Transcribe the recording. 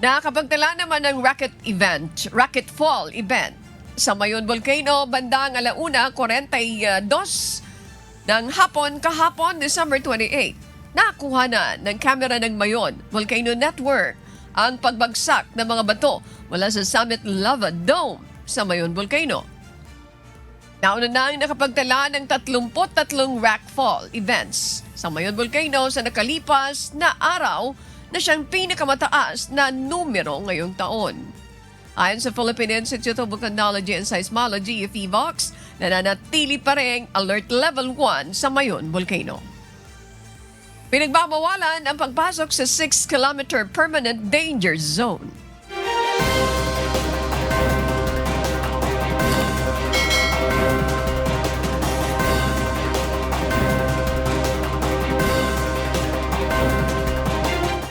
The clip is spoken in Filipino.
Nakapagtala naman ng Rockfall event sa Mayon Volcano bandang 1:42 ng hapon kahapon, December 28. Nakuhanan ng kamera ng Mayon Volcano Network ang pagbagsak ng mga bato mula sa Summit Lava Dome sa Mayon Volcano. Nauna nang nakapagtala ng 33 Rockfall events sa Mayon Volcano sa nakalipas na araw na siyang pinakamataas na numero ngayong taon. Ayon sa Philippine Institute of Volcanology and Seismology, PHIVOLCS, nananatili pa rin Alert Level 1 sa Mayon Volcano. Pinagbabawalan ang pagpasok sa 6-kilometer permanent danger zone.